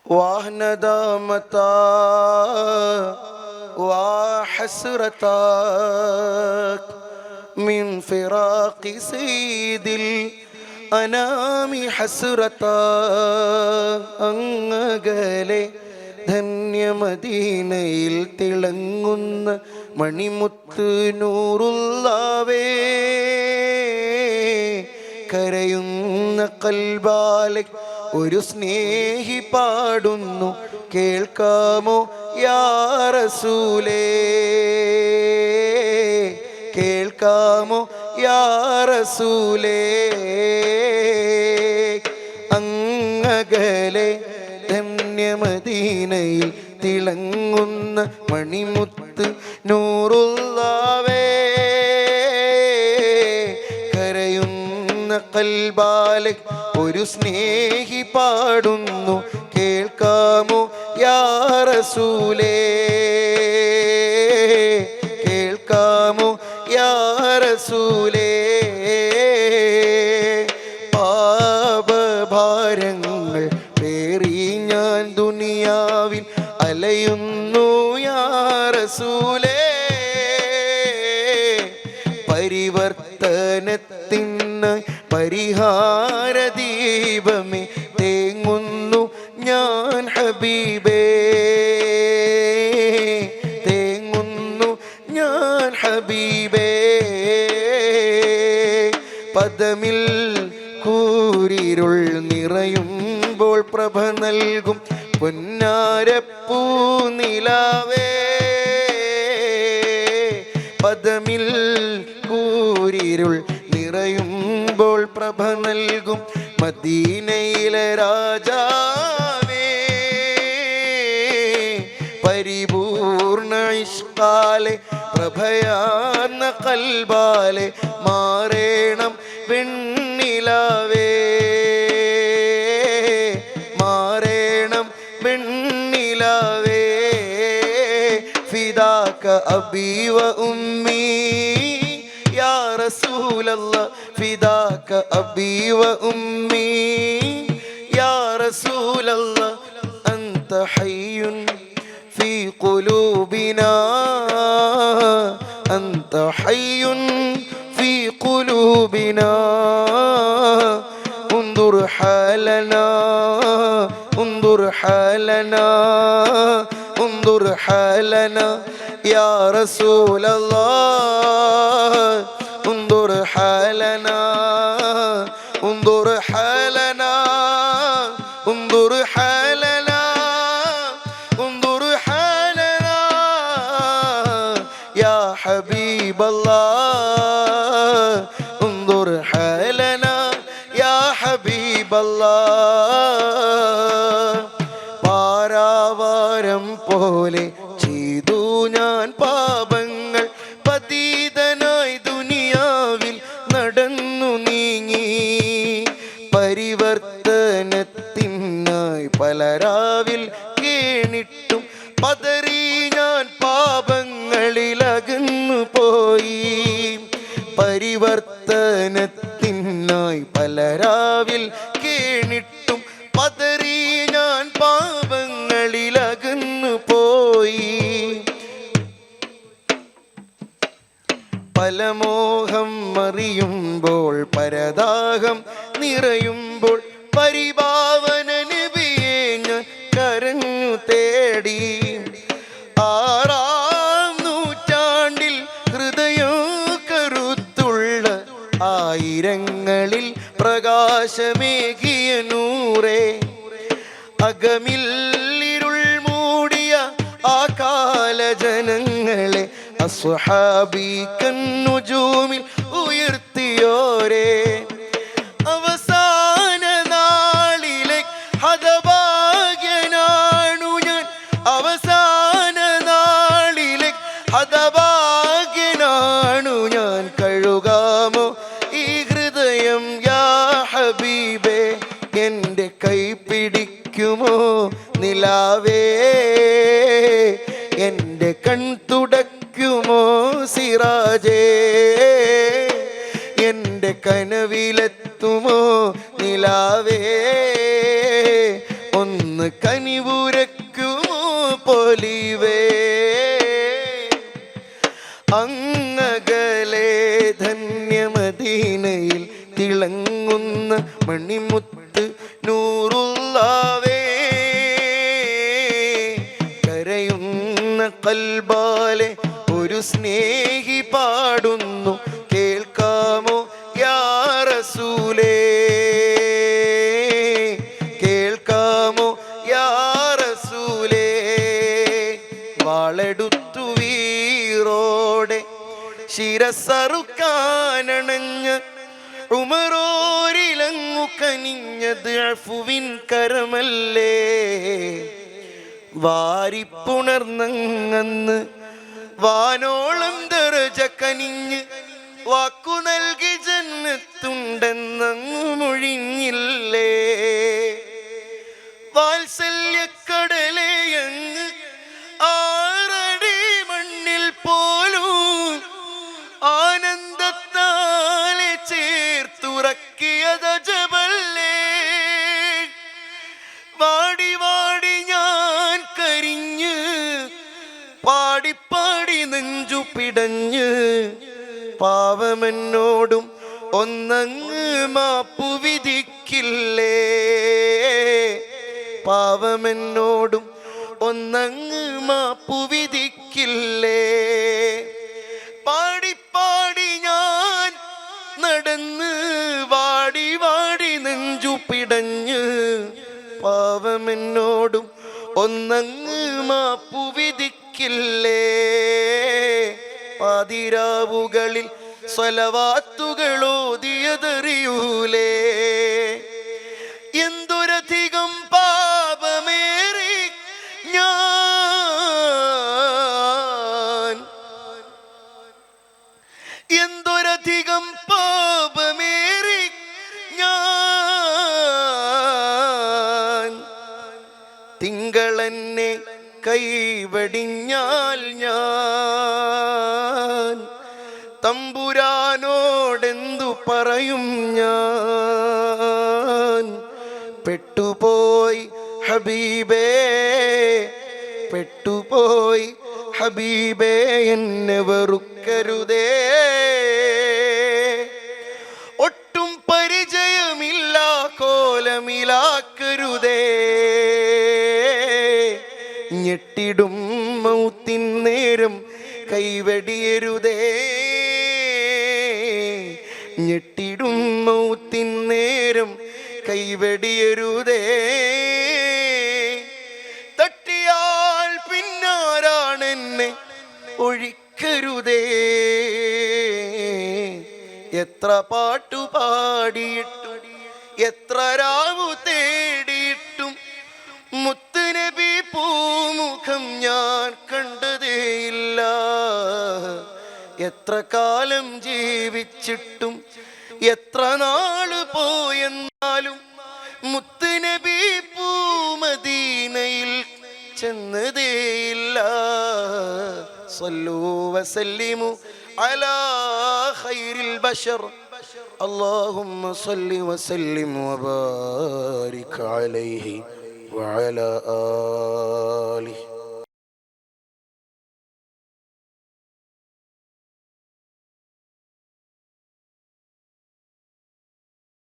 وندامتا وحسرتك من فراق سيد الأنام حسرتا അങ്ങകലെ ധന്യമദീനയിൽ തിളങ്ങുന്ന മണിമുത്ത് നൂറുല്ലാവേ കരയുന്ന കൽബാലെ ഒരു സ്നേഹി പാടുന്നു കേൾക്കാമോ യാ റസൂലേ കേൾക്കാമോ യാ റസൂലേ അങ്ങകലെ ധന്യമദീനയിൽ തിളങ്ങുന്ന മണിമുത്ത് നൂറുല്ലാവേ കരയുന്ന കൽബാലെ ഒരു സ്നേഹി പാടുന്നു കേൾക്കാമോ യാ റസൂലേ കേൾക്കാമോ യാ റസൂലേ പാപഭാരങ്ങൾ പേറി ഞാൻ ദുനിയാവിൽ അലയുന്നു യാ റസൂലേ പരിവർത്തനത്തിന് പരിഹാര ദീപമേ തേങ്ങുന്നു ഞാൻ ഹബീബേ തേങ്ങുന്നു ഞാൻ ഹബീബേ പദമിൽ കൂരിരുൾ നിറയുമ്പോൾ പ്രഭ നൽകും പൊന്നാരപ്പൂ നിലാവേ പദമിൽ കൂരിരുൾ നിറയുമ്പോൾ പ്രഭ നൽകും മദീനയിലെ രാജാവേ പരിപൂർണ ഇഷ്കാലെ പ്രഭയാർന്ന കൽബാലെ മാറേണം വെണ്ണിലാവേ മാറേണം വെണ്ണിലാവേ ഫിദാക അബീ വ ഉമ്മീ യാ റസൂലല്ലാഹ് ഫിദാക അബീ വ ഉമ്മീ യാ റസൂലല്ലാഹ് അൻത ഹയ്യുൻ ഫീ ഖുലൂബിനാ അൻത ഹയ്യുൻ ഫീ ഖുലൂബിനാ انظر حالنا انظر حالنا انظر حالنا يا رسول الله انظر حالنا انظر حالنا انظر حالنا انظر حالنا يا حبيب الله انظر حالنا يا حبيب الله പാരാവാരം പോലെ ചെയ്തു ഞാൻ പാപങ്ങൾ പതീതനായി ദുനിയാവിൽ നടന്നു നീങ്ങി പരിവർത്തനത്തിനായി പലരാവിൽ കേണിട്ടും പതറി ഞാൻ പാപങ്ങളിലകന്നു പോയി പരിവർത്തനത്തിനായി പലരാവിൽ കേണിട്ടും പതറി ഞാൻ പാപങ്ങളിലകന്നു പോയി പല മോഹം മറിയുമ്പോൾ പരദാഹം നിറയുമ്പോൾ പരിഭാവന നബിയെ ഞാൻ കരഞ്ഞു തേടി ആറാം നൂറ്റാണ്ടിൽ ഹൃദയം കരുത്തുള്ള ആയിരങ്ങളിൽ പ്രകാശമേകിയ നൂറേ അകമിൽ ഇരുൾ മൂടിയ ആ കാലജനങ്ങളെ അസ്ഹാബി കന്നുജൂമിൽ ഉയർത്തിയോരേ അവസാന നാളിലെ ഹതഭാഗ്യനാണു ഞാൻ അവസാന നാളിലെ ഹതഭാഗ്യനാണു ഞാൻ കഴുകാമോ ഈ ഹൃദയം യാ ഹബീബേ എൻ്റെ കൈ പിടിക്കുമോ നിലാവേ എൻ്റെ കൺ തുടയ്ക്കുമോ സിറാജേ എൻ്റെ കനവിലെത്തുമോ നിലാവേ ഒന്ന് ഒന്ന് കനിവുരയ്ക്കുമോ പൊലിവേ. അങ്ങകലെ ധന്യമദീനയിൽ തിളങ്ങുന്ന മണിമുത്ത് നൂറുള്ളാവേ. കരയുന്ന കൽബാലെ ഒരു സ്നേഹി പാടുന്നു, കേൾക്കാമോ യാ റസൂലേ, കേൾക്കാമോ യാ റസൂലേ. വാളെടുത്തു വീറോടെ ശിരസറുക്കാനണഞ്ഞ് ഉമറോരിലങ്ങു കനിഞ്ഞത് അഫുവിൻ കരമല്ലേ. വാരിപ്പുണർന്നങ്ങന്ന് വാനോളം ദറജ കനിഞ്ഞ് വാക്കു നൽകി ജന്നത്തുണ്ടെന്നങ്ങു മൊഴിഞ്ഞില്ലേ. വാത്സല്യക്കടലയങ്ങ് ആറടി മണ്ണിൽ പോലും ആനന്ദത്താലെ ചേർത്തുറക്കിയത് ജബല്ലേ. വാടി വാടി ഞാൻ കരിഞ്ഞ് പാടിപ്പാടി നെഞ്ചു പിടഞ്ഞ് പാവമെന്നോടും ഒന്നങ്ങ് മാപ്പു വിധിക്കില്ലേ. പാവമെന്നോടും ഒന്നങ്ങ് മാപ്പു വിധിക്കില്ലേ. പാടിപ്പാടി ഞാൻ നടന്ന് വാടി വാടി നെഞ്ചു പിടഞ്ഞ് പാവമെന്നോടും ഒന്നങ്ങ് മാപ്പു വിധിക്കില്ലേ. പാതിരാവുകളിൽ സ്വലവാത്തുകളോതിയതറിയൂലേ. എന്തൊരധികം പാപമേറി ഞാൻ, എന്തൊരധികം പാപമേറി ഞാൻ. തിങ്കളെന്നെ കൈവടിഞ്ഞാൽ ഞാൻ തമ്പുരാനോടെന്തു പറയും ഞാൻ. പെട്ടുപോയി ഹബീബേ, പെട്ടുപോയി ഹബീബേ, എന്നെ വെറുക്കരുതേ. ഒട്ടും പരിചയമില്ല കോലമിലാക്കരുതേ. ഞെട്ടിടും മൗത്തിൻ നേരം കൈവടിയരുതേ. ഞെട്ടിടും മൗത്തിൻ നേരം കൈവടിയരുതേ. തട്ടിയാൽ പിന്നാരാണെന്നെ ഒഴിക്കരുതേ. എത്ര പാട്ടുപാടിയിട്ടും എത്ര രാവു തേടിയിട്ടും മുത്തുനബി പൂമുഖം ഞാൻ കണ്ടതേയില്ല. എത്ര കാലം ജീവിച്ചിട്ടും എത്ര നാള് പോയെന്നാലും മുത്തുനബി പൂമദീനയിൽ ചെന്നതേയില്ല. സല്ലൂ വസല്ലിമു അലാ ഖൈറിൽ ബശർ. اللهم صل وسلم وبارك عليه وعلى آله.